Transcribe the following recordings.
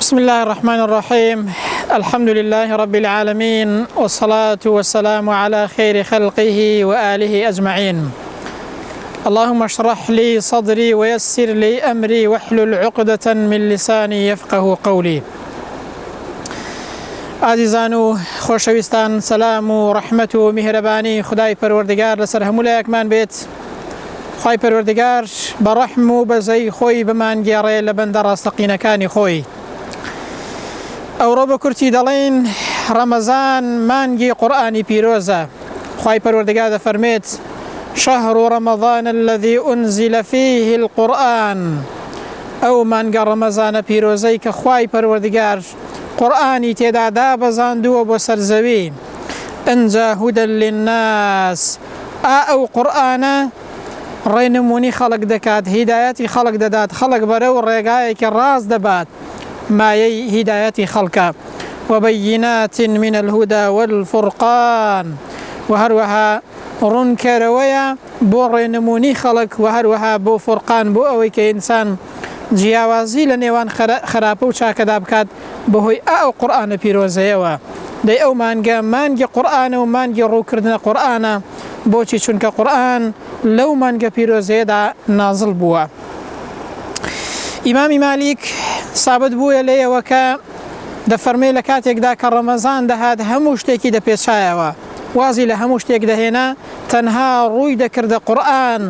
بسم الله الرحمن الرحيم. الحمد لله رب العالمين، والصلاة والسلام على خير خلقه وآله أجمعين. اللهم اشرح لي صدري ويسر لي أمري واحلل عقدة من لساني يفقه قولي. عزیزان و خۆشەویستان، سەلام و ڕەحمەت و میهرەبانی خدای پەروەردگار لەسەر هەموو لایەکمان بێت. خوای پەروەردگار بە ڕەحم و بەزەی خۆی بمانگێڕێ لە بەندە ڕاستەقینەکانی خۆی. ئەوڕۆ بە کورتی دەڵێن ڕەمەزان مانگی قورئانی پیرۆزە. خوای پەروەردگار دەفەرمێت شهر رمضان الذي أنزل فيه القرآن. ئەو مانگە ڕەمەزانە پیرۆزەی کە خوای پەروەردگار قورئانی تێدا دابەزاندووە بۆ سەرزەوی. ئەنجا هودە للناس، ئەو قورئانە ڕێنمونی خەڵک دەکات، هیدایەتی خەڵک دەدات، خەڵک بەرەو ڕێگایەکی ڕاست دەبات، مایەی هیدایەتی خەڵکە. وبينات من الهدى والفرقان، وهروها ڕوونکەرەوەیە بۆ ڕێنمونی خەڵک، و هەروەها بۆ فورقان، بۆ ئەوەی کە ئینسان جیاوازی لە نێوان خراپە و چاکەدا بکات بەهۆی ئەو قورئانە پیرۆزەیەوە. دەی ئەو مانگە مانگی قورئانە و مانگی ڕووکردنە قورئانە. بۆچی؟ چونکە قورئان لەو مانگە پیرۆزەیەدا نازڵ بووە. ئیمامی مالیک سابت بووە لێیەوە کە دەفەرمێ لە کاتێکدا کە ڕەمەزان دەهات هەموو شتێکی دەپێچایەوە، وازی لە هەموو شتێک دەهێنا، تەنها ڕووی دەکردە قورئان.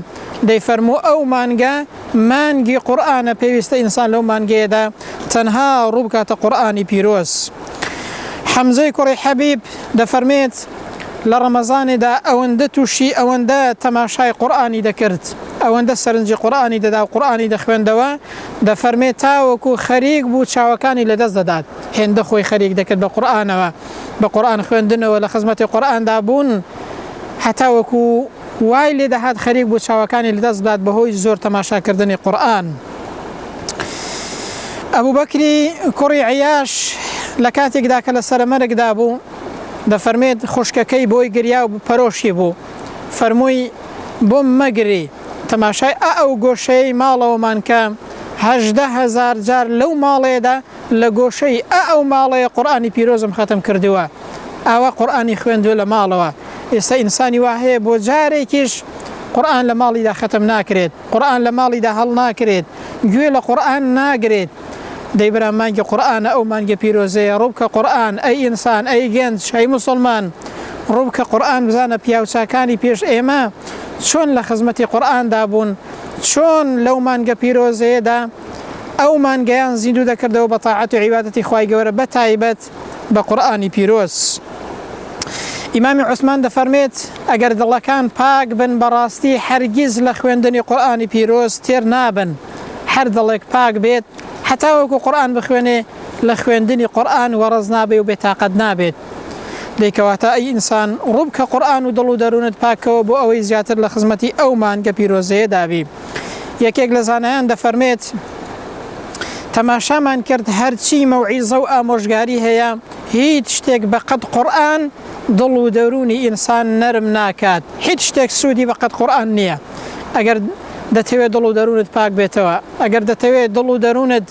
دەیفەرموو ئەو مانگە مانگی قورئانە، پێویستە ئینسان لەو مانگەیەدا تەنها ڕوو بکاتە قورئانی پیرۆز. حەمزەی کوڕی حەبیب دەفەرمێت لە ڕەمەزانێدا ئەوەندە تووشی ئەوەندە تەماشای قورئانی دەکرد، ئەوەندە سەرنجی قورئانی دەدا و قورئانی دەخوێندەوە، دەفەرمێت تاوەکو خەریک بوو چاوەکانی لەدەست دەدات. هێندە خۆی خەریک دەکرد بە قورئانەوە، بە قورئان خوێندنەوە، لە خزمەتی قورئاندا بوون، هەتا وەکو وای لێ دەهات خەریک بوو چاوەکانی لەدەست بدات بەهۆی زۆر تەماشاکردنی قورئان. ئەبوبەکری کوڕی عەیاش لە کاتێکدا کە لە سەرمەرگدا بوو، دەفەرمێت خوشکەکەی بۆی گریا و پەرۆشی بوو، فەرمووی بۆم مەگری، تەماشای ئەو گۆشەی ماڵەوەمان کە 18,000 جار لەو ماڵەیەدا لە گۆشەی ئەو ماڵەیە قورئانی پیرۆزم ختم کردووە، ئاوا قورئانی خوێندووە لە ماڵەوە. ئێستا ئینسانی وا هەیە بۆ جارێکیش قورئان لە ماڵیدا ختم ناکرێت، قورئان لە ماڵیدا هەڵ ناکرێت، گوێ لە قورئان ناگرێت. دەیبرا مانگی قورئانە، ئەو مانگە پیرۆزەیە. ڕووبکە قورئان، ئەی ئینسان، ئەی گەنج، ئەی موسڵمان، ڕووبکە قورئان، بزانە پیاوچاکانی پێش ئێمە چۆن لە خزمەتی قورئاندا بوون، چۆن لەو مانگە پیرۆزەیەدا ئەو مانگەیان زیندوو دەکردەوە بە تاعەت و عیبادەتی خوای گەورە، بە تایبەت بە قورئانی پیرۆز. ئیمامی عوسمان دەفەرمێت ئەگەر دڵەکان پاک بن، بەڕاستی هەرگیز لە خوێندنی قورئانی پیرۆز تێر نابن. هەر دڵێک پاک بێت، حتا وەکو قورئان بخوێنێ، لە خوێندنی قورئان وەڕەز نابێ و بێتاقەت نابێت. دەیکەواتە ئەی ئینسان، ڕوو بکە قورئان و دڵ و دەروونت پاکەوە بۆ ئەوەی زیاتر لە خزمەتی ئەو مانگە پیرۆزەیە دابی. یەکێک لە زانایان دەفەرمێت تەماشامان کرد هەرچی مەوعیزە و ئامۆژگاری هەیە، هیچ شتێک بەقەد قورئان دڵ و دەروونی ئینسان نەرم ناکات. هیچ شتێک سوودی بەقەد قورئان نییە. ئەگەر دەتەوێت دڵ و دەروونت پاک بێتەوە، ئەگەر دەتەوێت دڵ و دەروونت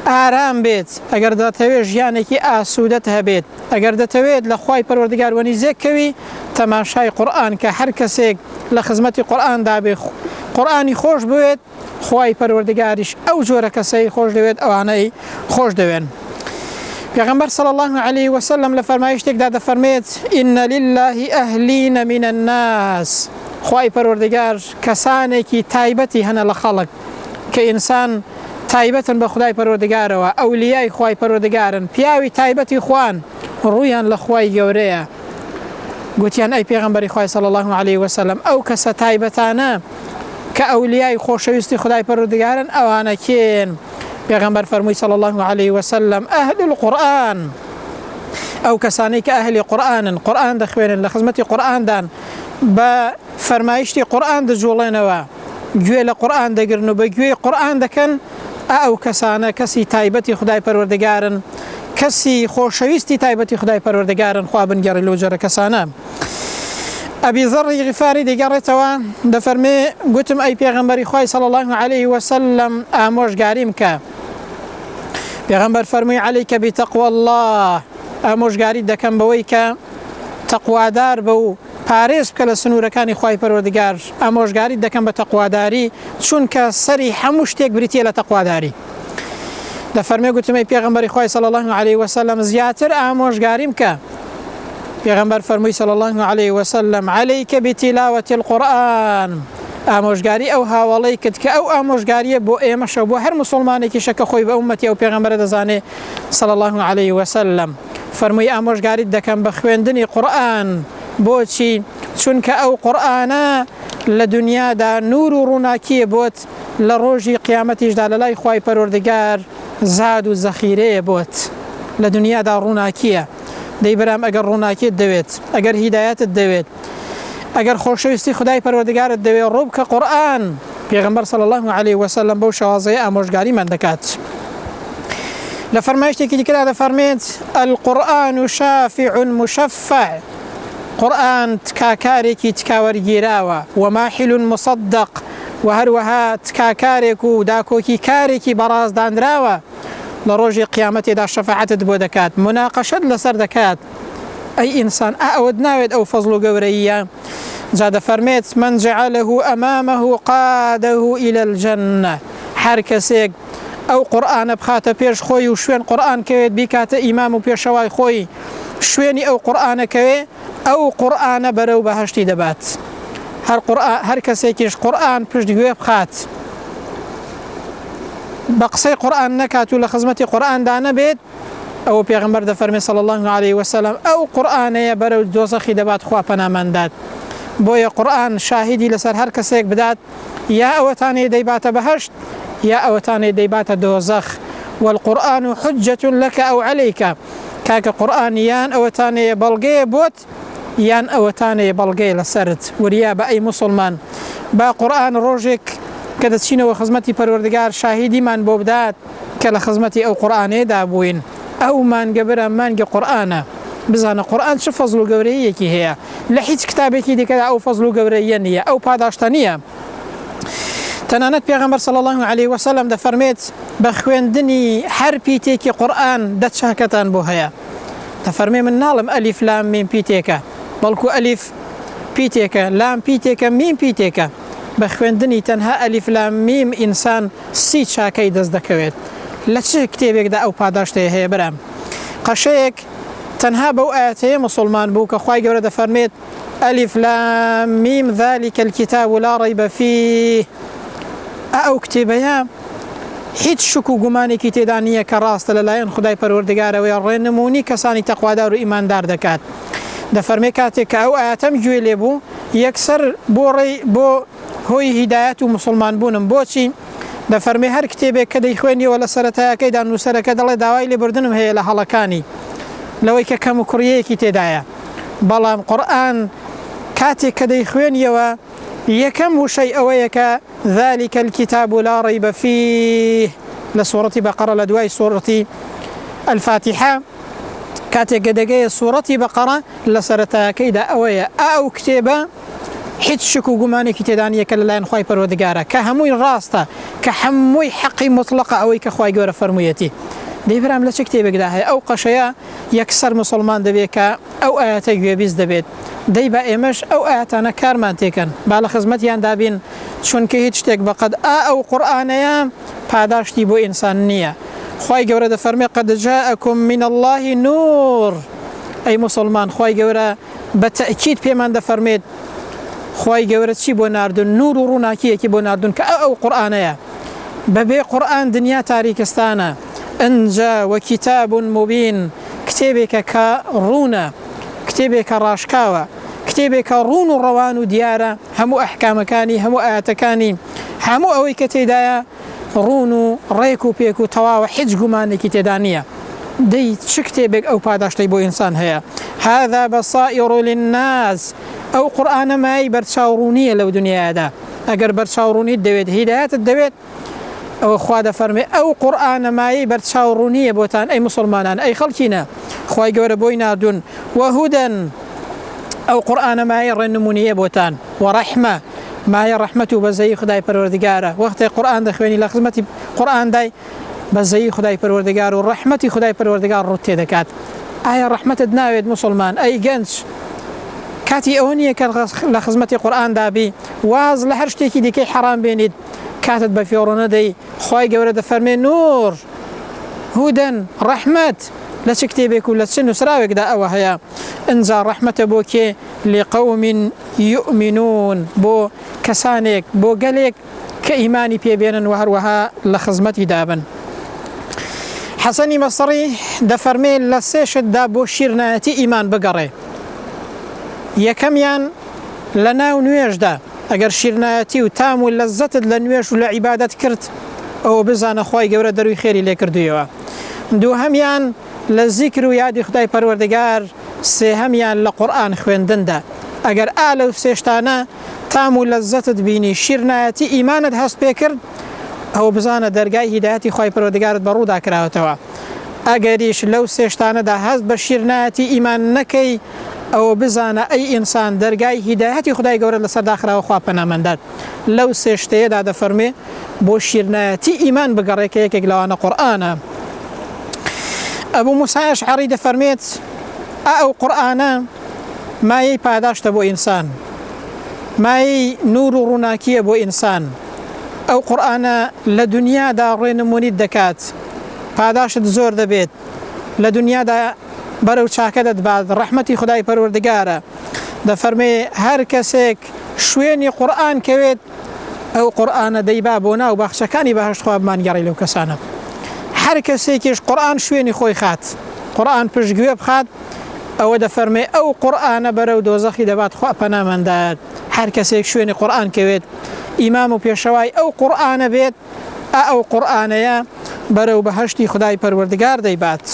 ئارام بێت، ئەگەر دەتەوێت ژیانێکی ئاسوودەت هەبێت، ئەگەر دەتەوێت لە خوای پەروەردگار وەنیزێکەوی، تەماشای قورئان کە هەر کەسێک لە خزمەتی قورئاندا بێ، قورئانی خۆش بوێت، خوای پەروەردگاریش ئەو جۆرە کەسەی خۆش دەوێت، ئەوانەی خۆش دەوێن. پێغەمبەر صلی الله علیه وسلم لە فەرمایشتێکدا دەفەرمێت ئین لله ئەهلین من الناس. خوای پەروەردگار کەسانێکی تایبەتی هەنە لە خەڵک کە ئینسان تایبەتن بە خودای پەروەردگارەوە، ئەولیای خوای پەروەردگارن، پیاوی تایبەتی خوان، ڕوویان لە خوای گەورەیە. گوتیان ئەی پێغەمبەری خوای صلی الله علیه وسلم، ئەو کەسە تایبەتانە کە ئەولیای خۆشەویستی خودای پەروەردگارن، ئەوانە کێن؟ پێغەمبەر فەرمووی صلی الله علیه وسلم ئەهل القورئان، ئەو کەسانەی کە ئەهلی قورئانن، قورئان دەخوێنن، لە خزمەتی قورئاندان، بە فەرمایشتی قورئان دەجوڵێنەوە، گوێ لە قورئان دەگرن و بە گوێی قورئان دەکەن، ئەو کەسانە کەسی تایبەتی خودای پەروەردگارن، کەسی خۆشەویستی تایبەتی خودای پەروەردگارن. خوا بنگێڕی لەو جۆرە کەسانە. ئەبی زەڕی غیفاری دەگەڕێتەوە، دەفەرمێ گوتم ئەی پێغەمبەری خوای صلی الله علیه وسلم ئامۆژگاریم کە پێغەمبەر فەرمووی عەلەیکە بتەقوى الله ئامۆژگاریت دەکەم بەوەی کە تەقوادار بە و پارێز بکە لە سنوورەکانی خوای پەروەردگار ئامۆژگاریت دەکەم بە تەقواداری چونکە سەری هەموو شتێک بریتیە لە تەقواداری دەفەرمێ گوتمەی پێغەمبەری خوای صلی الله علیه وسلم زیاتر ئامۆژگاریم کە پێغەمبەر فەرمووی صلی الله علیه وسلم عەلەیکە بتیلاوة القورآن ئامۆژگاری ئەو هاوڵەی کرد کە ئەو ئامۆژگاریە بۆ ئێمەشە بۆ هەر مسلمانێکی شەکە خۆی بە ئومەتی ئەو پێغەمبەرە دەزانێ صلی الله علیه وسلم فەرمووی ئامۆژگاریت دەکەم بە خوێندنی قورئان بۆچی چونکە ئەو قورئانە لە دنیادا نور و ڕووناکیە بۆت لە ڕۆژی قیامەتیشدا لە لای خوای پەروەردگار زاد و زەخیرەیە بۆت لە دنیادا ڕووناکیە دەی بەرام ئەگەر ڕووناکیت دەوێت ئەگەر هیدایەتت دەوێت ئەگەر خۆشەویستی خدای پەروەردگارت دەوێت ڕوو بکە قورئان پێغەمبەر صلی الله علیه وسلم بەو شێوازەیە ئامۆژگاریمان دەکات لە فەرمایشتێکی دیکەدا دەفەرمێت القورآن شافع مشفع قورئان تکاکارێکی تکاوەرگیراوە وماحل مصدق و هەروەها تکاکارێک و داکۆکی کارێکی بەڕازدانراوە لە ڕۆژی قیامەتێدا شەفاعەتت بۆ دەکات مناقەشەت لەسەر دەکات ئەی ئینسان ئەوەت ناوێت ئەو فەزڵ و گەورەیە جا دەفەرمێت من جعله ئەمامه قاده إلى الجنة هەر کەسێک ئەو قورئانە بخاتە پێش خۆی و شوێن قورئان کەوێت بیکاتە ئیمام و پێشەوای خۆی شوێنی ئەو قورئانەکەوێ ئەو قورئانە بەرەو بەهەشتی دەبات هەر کەسێکیش قورئان پشتگوێ بخات بە قسەی قورئان نەکات و لە خزمەتی قورئاندا نەبێت ئەو پێغەمبەر دەفەرمێ صلی الله علیه وسلم ئەو قورئانەیە بەرەو دۆزەخی دەبات خوا پەناماندات بۆیە قورئان شاهیدی لەسەر هەر کەسێک بدات یا ئەوەتانەی دەیباتە بەهەشت یا ئەوەتانەی دەیباتە دۆزەخ والقورآن حجة لك أو عليك کاکە قورئان یان ئەوەتانەیە بەڵگەیە بۆت یان ئەوەتانەیە بەڵگەیە لەسەرت وریا بە ئەی مسلمان با قورئان ڕۆژێک کە دەچینەوە خزمەتی پەروەردگار شاهیدیمان بۆ بدات کە لە خزمەتی ئەو قورئانەیەدا بووین ئەو مانگە برە مانگە قورئانە بزانە قورئان چه فەزڵ و گەورەیەکی هەیە لە هیچ کتابێکی دیکەدا ئەو فەزڵ و گەورەیە نییە ئەو پاداشتە نییە تەنانەت پێغەمبەر صلی الله علیه وسلم دەفەرمێت بە خوێندنی هەر پیتێکی قورئان دە چاکەتان بۆ هەیە دەفەرمێ من ناڵم ئەلیف لام میم پیتێکە بەڵکو ئەلیف پیتێکە لام پیتێکە میم پیتێکە بە خوێندنی تەنها ئەلیف لام میم ئینسان سی چاکەی دەست دەکەوێت لە چه کتێبێکدا ئەو پاداشتەیە هەیە برام قەشەیەک تەنها بەو ئاەتەیە مسلمان بوو کە خوای گەورە دەفەرمێت ئەلیف لام میم ذلك الكتاب لا ريب فيه ئەو کتێبەیە هیچ شک و گومانێکی تێدا نییە کە ڕاستە لەلایەن خدای پەروەردگارەوەی ڕێنمونی کەسانی تەقوادار و ئیماندار دەکات دەفەرمێ کاتێک کە ئەو ئاەتەم گوێ لێ بوو یەکسەر بۆ هۆی هیدایەت و مسلمان بوونم بۆچی دەفەرمێ هەر کتێبێک کە دەیخوێنیەوە لە سەرەتایەکەیدا نووسەرەکە دەڵێ داوای لێبوردنم هەیە لە هەڵەکانی لەوەی کە کەم و کوڕیەیەکی تێدایە بەڵام قورئان کاتێک کە دەیخوێنیەوە یەکەم وشەی ئەوەیە کە ذلك الكتاب لا ريب فيه لە سوورەتی بەقەرە لە دوای سوورەتی الفاتحة کاتێک کە دەگەیە سوورەتی بەقەرە لە سەرەتایەکەیدا ئەوەیە ئەو کتێبە هیچ شک و گومانێکی تێدا نییە کە لەلایەن خوای پەروەردگارە کە هەمووی ڕاستە کە هەمووی حەقی مطلقە ئەوەی کە خوای گەورە فەرموویەتی دەیبرام لە چ کتێبێکدا هەیە ئەو قەشەیە یەکسەر مسلمان دەبێت کە ئەو ئاەتە گوێبیست دەبێت دەی بە ئێمەش ئەو ئاەتانە کارمان تێکەن با لە خزمەتیان دابین چونکە هیچ شتێک بەقەد ئەو قورئانەیە پاداشتی بۆ ئینسان نییە خوای گەورە دەفەرمێ قد جاءكم من الله نور ئەی مسلمان خوای گەورە بە تەئکید پێمان دەفەرمێت خوای گەورە چی بۆ ناردون نور و ڕووناکیەکی بۆ ناردون کە ئەو قورئانەیە بەبێ قورئان دنیا تاریکستانە ئەنجا وەکیتاب مبین کتێبێکە کە ڕوونە کتێبێکە ڕاشکاوە کتێبێکە ڕوون و ڕەوان و دیارە هەموو ئەحکامەکانی هەموو ئاەتەکانی هەموو ئەوەی کە تێدایە ڕوون و ڕێک و پێک و تەواوە هیچ گومانێکی تێدا نییە دەی چ کتێبێک ئەو پاداشتەی بۆ ئینسان هەیە هذا بصائر للناس ئەو قورئانە مای بەرچاوڕوونیە لەو دنیادا ئەگەر بەرچاوڕوونیت دەوێت هیدایەتت دەوێت ئەوە خوا دەفەرمێ ئەو قورئانە مای بەرچاوڕوونیە بۆتان ئەی مسلمانان ئەی خەڵکینە خوای گەورە بۆی ناردون وهودەن ئەو قورئانە مای ڕێنمونیە بۆتان وەڕەحمە مایە ڕەحمەت و بەزەی خدای پەروەردگارە وەختێ قورئان دەخوێنی لە خزمەتی قورئان دای بەزەیی خدای پەروەردگار و ڕەحمەتی خدای پەروەردگار ڕوت تێ دەکات. ئایا ڕەحمەتت ناوێت مسلمان ئەی گەنج کاتی ئەوە نییە کە لە خزمەتی قورئان دابی واز لە هەر شتێکی دیکەی حرام بێنیت کاتت بە فێڕۆ نەدەی خی گەورە دەفەرمێ نور هودەن ڕەحمەت لە چ کتێبێک و لە چ نووسراوێکدا ئەوە هەیە ئەنجا ڕەحمەتە بۆ کێ لقەوم یؤمنون بۆ کەسانێک بۆ گەلێک کە ئیمانی پێبێنن و هەروەها لە خزمەتی دابن. حەسەنی بەسڕی دەفەرمێ لە سێ شتدا بۆ شیرنایەتی ئیمان بگەڕێ. یەکەمیان لە ناو نوێژدا ئەگەر شیرنایەتی و تام و لەزەتت لە نوێژ و لە عیبادەت کرد ئەوە بزانە خی گەورە دەروی خێری لێ کردوویەوە. دووهەمیان لە زیکر و یادی خدای پەروەردگار، سێهەمیان لە قورئان خوێندندا. ئەگەر لەو سێشتانە تام و لەزەتت بینی شیرنایەتی ئیمانت هەست پێ کرد ئەوە بزانە دەرگای هیدایەتی خی پەروەردگارت بەڕوودا کراوەتەوە. ئەگەریش لەو سێشتانەدا هەست بە شیرنایەتی ئیمان نەکەی ئەوە بزانە ئەی ئینسان دەرگای هیدایەتی خدای گەورە لەسەر داخراوە خوا پەنامەندات. لەو سێشتەیەدا دەفەرمێ بۆ شیرنایەتی ئیمان بگەڕێ کە یەکێک لەوانە قورئانە. ئەبوو موسای ئەشعەری دەفەرمێت ئەو قورئانە مایەی پاداشتە بۆ ئینسان، مایەی نور و ڕووناکیە بۆ ئینسان. ئەو قورئانە لە دنیادا ڕێنمونیت دەکات، پاداشت زۆر دەبێت لە دنیادا بەرەو چاکە دەتبات، ڕەحمەتی خدای پەروەردگارە. دەفەرمێ هەر کەسێک شوێنی قورئان کەوێت ئەو قورئانە دەیبا بۆ ناو باخچەکانی بەهەشت خوا بمانگەڕی لەو کەسانە. هەر کەسێکیش قورئان شوێنی خۆی خات، قورئان پشتگوێ بخات ئەوە دەفەرمێ ئەو قورئانە بەرەو دۆزەخی دەبات خوا پەنامەندات. هەر کەسێک شوێنی قورئان کەوێت ئیمام و پێشەوای ئەو قورئانە بێت ئەو قورئانەیە بەرەو بەهەشتی خدای پەروەردگار دەیبات.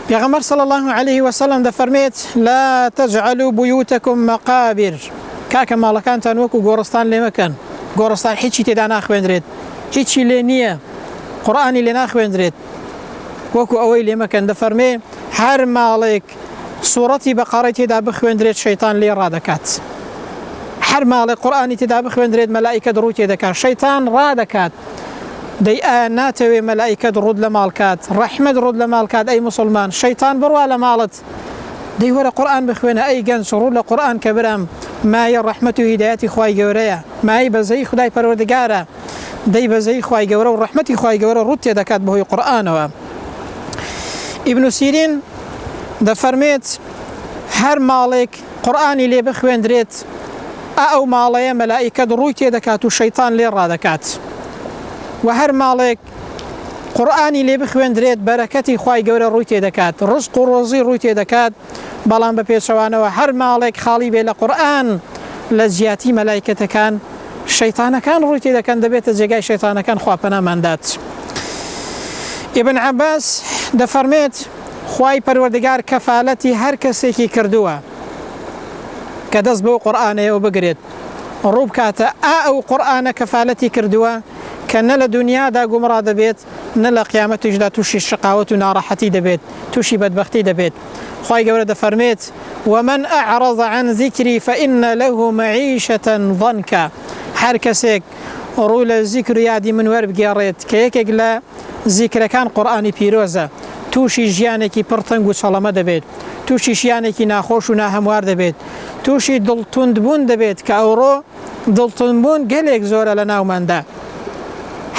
پێغەمبەر صلی الله عليه وسلم دەفەرمێت لا تجعلوا بيوتكم مقابر. کاکە ماڵەکانتان وەکو گۆڕستان لێ مەکەن. گۆڕستان هیچی تێدا ناخوێنرێت، هیچی لێ نییە، قورئانی لێ ناخوێنرێت، وەکو ئەوەی لێ مەکەن. دەفەرمێ هەر ماڵێک سوورەتی بەقەڕەی تێدا بخوێندرێت شەیتان لێ ڕادەکات. هەر ماڵێک قورئانی تێدا بخوێندرێت مەلائیکەت ڕووی تێدەکات، شەیتان ڕادەکات. دەی ئایا ناتەوێ مەلائیکەت ڕوود لە ماڵکات، ڕەحمەت ڕوود لە ماڵکات ئەی موسڵمان، شەیتان بڕوا لە ماڵت دەی وەرە قورئان بخوێنە ئەی گەنج ڕوو لە قورئان کە برام مایە ڕەحمەت و هیدایەتی خوای گەورەیە، مای بەزەی خدای پەروەردگارە، دەی بەزەی خوای گەورە و ڕەحمەتی خوای گەورە ڕوود تێدەکات بەهۆی قورئانەوە. ئیبن سیرین دەفەرمێت هەر ماڵێک قورئانی لێ بخوێندرێت ئەو ماڵەیە مەلائیکەت ڕووی تێدەکات و شەیتان لێ ڕادەکات. و هەر ماڵێک قورئانی لێ بخوێندرێت بەرەکەتی خوای گەورە ڕووی تێدەکات، ڕزق و ڕۆزی ڕووی تێدەکات. بەڵام بە پێچەوانەوە هەر ماڵێک خاڵی بێ لە قورئان لە زیاتی مەلایکەتەکان شەیتانەکان ڕووی تێدەکەن، دەبێتە جێگای شەیتانەکان خوا پەناماندات. ئیبن عەباس دەفەرمێت خوای پەروەردگار کەفالەتی هەر کەسێکی کردووە کە دەست بەو قورئانەیەوە بگرێت ڕوو بکاتە ئەو قورئانە کەفالەتی کردووە کە نە لە دنیادا گومڕا دەبێت نە لە قیامەتیشدا تووشی شقاوەت و ناڕەحەتی دەبێت، تووشی بەدبەختی دەبێت. خوای گەورە دەفەرمێت ومن أعرض عن ذكري فإن له معيشة ضنكا. هەر کەسێک ڕوو لە زیکر و یادی من وەربگێڕێت کە یەکێک لە زیکرەکان قورئانی پیرۆزە، تووشی ژیانێکی پڕتەنگ و چەڵەمە دەبێت، تووشی ژیانێکی ناخۆش و ناهەموار دەبێت، تووشی دڵتوندبوون دەبێت کە ئەوڕۆ دڵتوندبوون گەلێک زۆرە لە ناوماندا.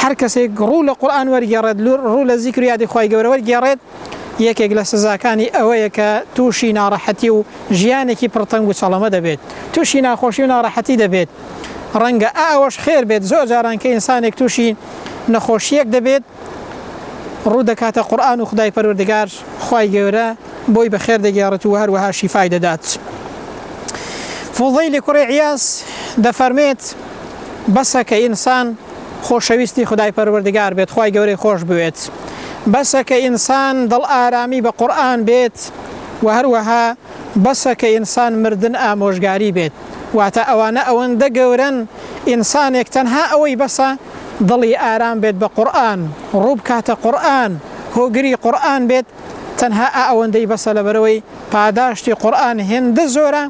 هەر کەسێک ڕوو لە قورئان وەرگێڕێت، ڕوو لە زیکر و یادی خوای گەورە وەرگێڕێت، یەکێک لە سزاکانی ئەوەیە کە تووشی ناڕەحەتی و ژیانێکی پڕتەنگ و چەڵەمە دەبێت، تووشی ناخۆشی و ناڕەحەتی دەبێت. ڕەنگە ئەوەش خێر بێت، زۆر جاران کە ئینسانێک تووشی نەخۆشیەک دەبێت ڕوو دەکاتە قورئان و خدای پەروەردگار خوای گەورە بۆی بەخێر دەگێڕێت و هەروەها شیفای دەدات. فوضەیلی کوڕی عیاس دەفەرمێت بەسە کە ئینسان خۆشەویستی خدای پەروەردگار بێت، خوای گەورەی خۆش بوێت، بەسە کە ئینسان دڵ ئارامی بە قورئان بێت و هەروەها بەسە کە ئینسان مردن ئامۆژگاری بێت. واتە ئەوانە ئەوەندە گەورن ئینسانێک تەنها ئەوەی بەسە دڵی ئارام بێت بە قورئان، ڕوو بکاتە قورئان، هۆگری قورئان بێت، تەنها ئەوەندەی بەسە لەبەرەوەی پاداشتی قورئان هێندە زۆرە.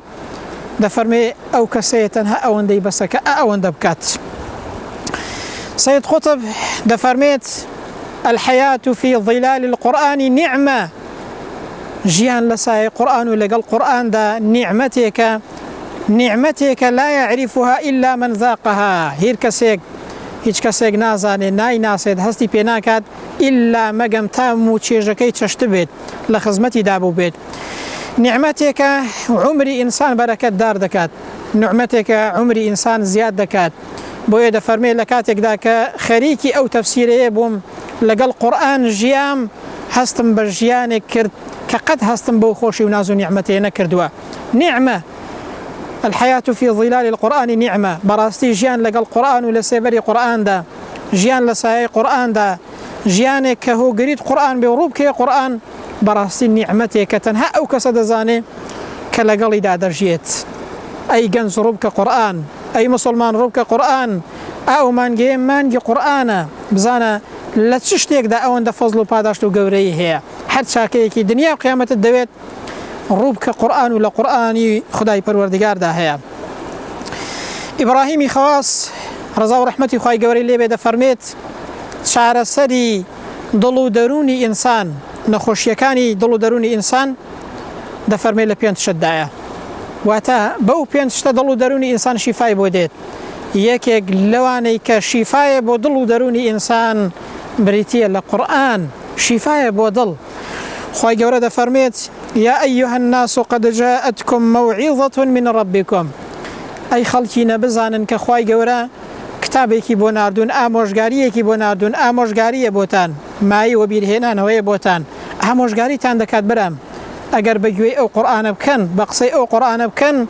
دەفەرمێ ئەو کەسەیە تەنها ئەوەندەی بەسە کە ئەوەندە بکات. سيد قطب دفرميت الحياة في ظلال القرآن نعمة جيان لساي قرآن لقى القرآن دا نعمتك لا يعرفها إلا من ذاقها هیچ کەسێک نازانێ نایناسێت هەستی پێ ناکات ئیلا مەگەم تا و چێژەکەی چەشت بێت لە خزمەتی دابوو بێت نعمەتێکە عمری ئینسان بەرەکەت دار دەکات نعمەتێکە عمری ئینسان زیاد دەکات بۆیە دەفەرمێ لە کاتێکدا کە خەریکی ئەو تەفسیرەیە بووم لەگەڵ قورئان ژیام هەستم بە ژیانێک کرد کە قەت هەستم بەو خۆشی و ناز و نیعمەتەیە نەکردووە نعمة الحياة في ظلال القرآن نعمة براستي جيان لقى القرآن ولسيبري قرآن دا جيان لساي قرآن دا جيانك كهو قريد قرآن بوروب كي قرآن براستي نعمتي كتنها أو كسدزاني كالقلي دا درجيت أي جنز روبك قرآن أي مسلمان روبك قرآن أو مانجي قرآن بزانا لا تشتيك دا أو أن فضل باداشتو قوريه هي حد شاكيكي دنيا وقيامة الدويت روبك قرآن ولا قرآني خداي پروردگار دا هيا إبراهيمي خواص رضا ورحمتي خواهي قوري لي بيدا فرميت شعر سري ضلو دروني إنسان نخوشيكاني ضلو دروني إنسان دا فرمي لبيان تشدايا واتا بو بيان تشتا ضلو دروني إنسان شفاي بوديت يكيك لواني كشفاي بو ضلو دروني إنسان بريتيا لقرآن شفاي بو ضل خواهي قوري دا فرميت يا أيها الناس قد جاءتكم موعظة من ربكم أي خلقي نبزانا كخواي قورا كتابيكي بوناردون آموشگاريكي بوناردون آموشگاري بوتان ماي وبيرهنان هوي بوتان آموشگاري تان دكات برام اگر بجوي او قرآن بكن بقصي او قرآن بكن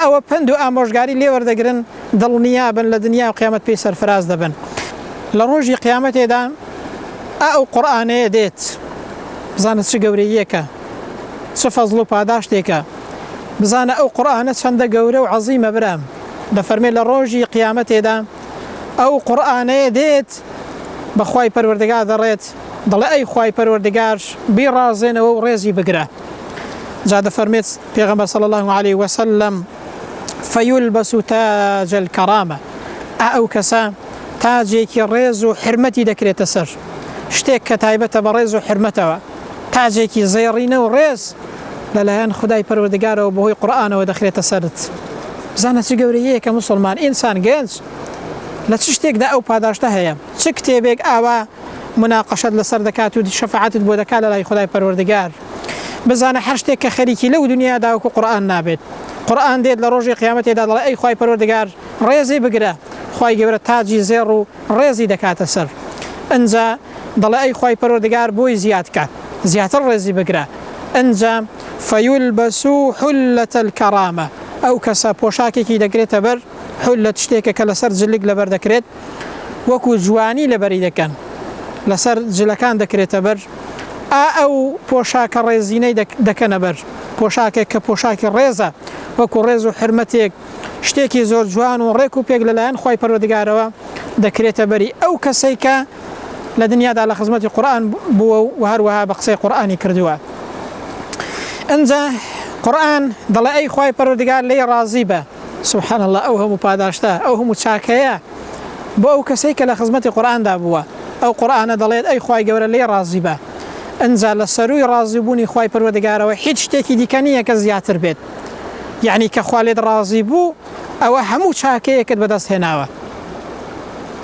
او بندو آموشگاري لي وردقرن دل نيابا لدنيا وقيامت بي سرفراز دبن لروجي قيامتي دا او قرآن ديت بزانت شي قورييكا سفضلو پاداشتێکە بزانە ئەو قورئانە چەندە گەورە و عەزیمە برام دەفەرمێ لە ڕۆژی قیامەتێدا ئەو قورئانەیە دێت بەخوای پەروەردگار دەڕێت دەڵێ ئەی خوای پەروەردگار بیڕازێنەوە و ڕێزی بگرە جا دەفەرمێت پێغەمبەر صلی الله عليه وسلم فيلبس تاج الكرامة ئەو کەسە تاجێکی ڕێز و حرمەتی دەکرێتە سەر شتێک کە تایبەتە بە ڕێز و حرمەتەوە تاجێکی زێڕینە و ڕێز لەلایەن خدای پەروەردگارەوە بەهۆی قورئانەوە دەخرێتە سەرت بزانە چ گەورەیەکە مسلمان ئینسان گەنج لە چ شتێکدا ئەو پاداشتە هەیە چ کتێبێک ئاوا مناقەشەت لەسەر دەکات و شەفاعەتت بۆ دەکات لە لای خدای پەروەردگار بزانە هەر شتێک کە خەریکی لەو دنیادا وەکو قورئان نابێت قورئان دێت لە ڕۆژی قیامەتێدا دەڵێ ئەی خوای پەروەردگار ڕێزی بگرە خوای گەورە تاجی زێڕ و ڕێزی دەکاتە سەر ئەنجا دەڵێ ئەی خوای پەروەردگار بۆی زیاد کات زیاتر ڕێزی بگرە ئەنجا فيلبس حلة الكرامة ئەو کەسە پۆشاکێکی دەگرێتە بەر حلەت شتێکە کە لەسەر جلک لەبەر دەکرێت وەکو جوانی لەبەری دەکەن لەسەر جلەکان دەکرێتە بەر ئەو پۆشاکە ڕێزینەی دەکەنە بەر پۆشاکێک کە پۆشاکی ڕێزە وەکو ڕێز و حرمەتێک شتێکی زۆر جوان و ڕێک و پێک لەلایەن خوای پەروەردگارەوە دەکرێتە بەری ئەو کەسەی کە لە دنیادا لە خزمەتی قورئان بووە و هەروەها بە قسەی قورئانی کردووە ئەنجا قورئان دەڵێ ئەی خوای پەروەردگار لێی ڕازی بە سبحان الله ئەو هەموو پاداشتە ئەو هەموو چاکەیە بۆ ئەو کەسەی کە لە خزمەتی قورئاندا بووە ئەو قورئانە دەڵێت ئەی خوای گەورە لێی ڕازی بە ئەنجا لە سەرووی ڕازیبوونی خوای پەروەردگارەوە هیچ شتێکی دیکە نییە کە زیاتر بێت یعنی کە خوا لێت ڕازی بوو ئەوە هەموو چاکەیەکت بەدەست هێناوە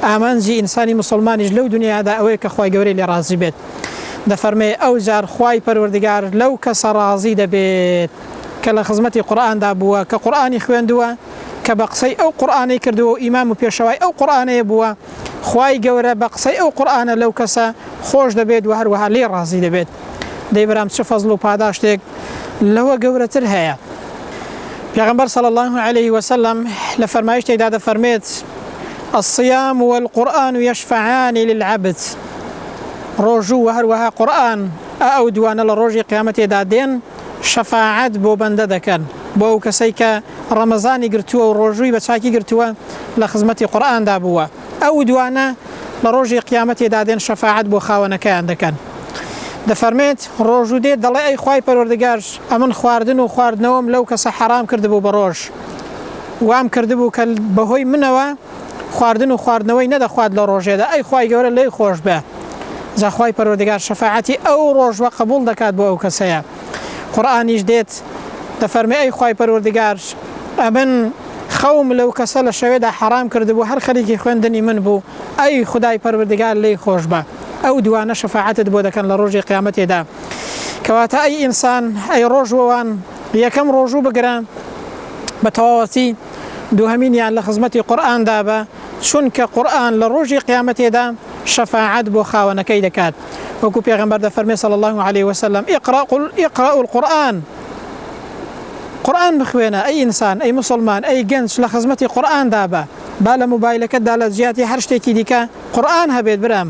ئامانجی ئینسانی مسلمانیش لەو دنیادا ئەوەیە کە خوای گەورەی لێ ڕازی بێت دەفەرمێ ئەو جار خوای پەروەردگار لەو کەسە ڕازی دەبێت کە لە خزمەتی قورئاندا بووە کە قورئانی خوێندووە کە بە قسەی ئەو قورئانەی کردووە و ئیمام و پێشەوای ئەو قورئانەیە بووە خوای گەورە بە قسەی ئەو قورئانە لەو کەسە خۆش دەبێت و هەروەها لێ ڕازی دەبێت دەی بەرام چه فەزڵ و پاداشتێک لەوە گەورەتر هەیە پێغەمبەر صلی الله عليه وسلم لە فەرمایشتێکدا دەفەرمێت الصيام والقرآن يشفعان للعبد ڕۆژوو و هەروەها قورئان ئەو دوانە لە ڕۆژی قیامەتێدا دێن شەفاعەت بۆ بەندە دەکەن بۆ ئەو کەسەی کە ڕەمەزانی گرتووە و ڕۆژووی بە چاکی گرتووە لە خزمەتی قورئاندا بووە ئەو دوانە لە ڕۆژی قیامەتێدا دێن شەفاعەت بۆ خاوەنەکەیان دەکەن دەفەرمێت ڕۆژوو دێت دەڵێ ئەی خوای پەروەردگار ئەمن خواردن و خواردنەوەم لەو کەسە حەرام کردبوو بە ڕۆژ وام کردبوو کە بەهۆی منەوە خواردن و خواردنەوەی نەدەخوات لە ڕۆژێدا ئەی خوای گەورە لێی خۆش بە زاخوای پەروەردگار شەفاعەتی ئەو ڕۆژوە قبول دەکات بۆ ئەو کەسەیە قورئانیش دێت دەفەرمێ ئەی خوای پەروەردگار ئەمن خەوم لەو کەسە لە شەوێدا حرام کردبوو هەر خەریکی خوێندنی من بوو ئەی خدای پەروەردگار لێی خۆش بە ئەو دوانە شەفاعەتت بۆ دەکەن لە ڕۆژی قیامەتێدا کەواتە ئەی ئینسان ئەی ڕۆژوەوان یەکەم ڕۆژوو بگران بە تەواوەتی دووهەمینیان لە خزمەتی قورئاندا بە چونکە قورئان لە ڕۆژی قیامەتێدا شەفاعەت بۆ خاوەنەکەی دەکات وەکو پێغەمبەر دەفەرمێ صلی الله عليه وسلم اقرأوا القرآن قورئان بخوێنە ئەی ئینسان ئەی مسلمان ئەی گەنج لە خزمەتی قورئاندا بە با لە موبایلەکەتدا لە جیاتی هەر شتێکی دیکە قورئان هەبێت برام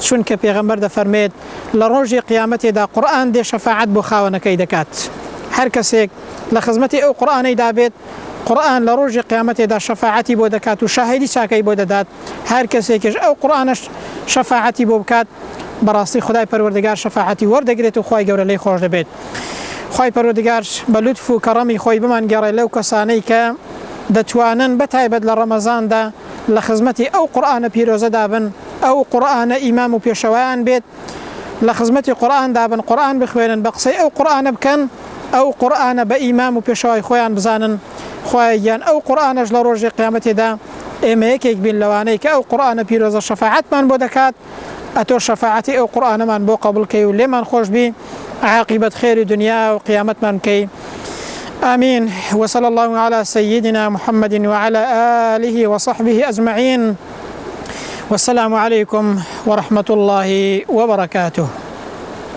چونکە پێغەمبەر دەفەرمێت لە ڕۆژی قیامەتێدا قورئان دێ شەفاعەت بۆ خاوەنەکەی دەکات هەر کەسێک لە خزمەتی ئەو قورئانەیدا بێت قورئان لە ڕۆژی قیامەتێدا شەفاعەتی بۆ دەکات و شاهدی چاکەی بۆ دەدات هەر کەسێکیش ئەو قورئانەش شەفاعەتی بۆ بکات بەڕاستی خدای پەروەردگار شەفاعەتی وەردەگرێت و خوای گەورە لێی خۆش دەبێت خوای پەروەردگار بە لوتف و کەڕەمی خۆی بمانگەڕێ لەو کەسانەی کە دەتوانن بەتایبەت لە ڕەمەزاندا لە خزمەتی ئەو قورئانە پیرۆزەدا بن ئەو قورئانە ئیمام و پێشەوایان بێت لە خزمەتی قورئاندا بن قورئان بخوێنن بە قسەی ئەو قورئانە بکەن ئەو قورئانە بە ئیمام و پێشەوای خۆیان بزانن خوایان ئەو قورئانەش لە ڕۆژی قیامەتێدا ئێمە یەکێک بین لەوانەی کە ئەو قورئانە پیرۆزە شەفاعەتمان بۆ دەکات ئەتۆ شەفاعەتی ئەو قورئانەمان بۆ قبولکەی و لێمان خۆش بی عاقبەت خێری دنیا و قیامەتمان بکەی آمين وصلى الله على سيدنا محمد وعلى آله وصحبه أجمعين والسلام عليكم ورحمة الله وبركاته.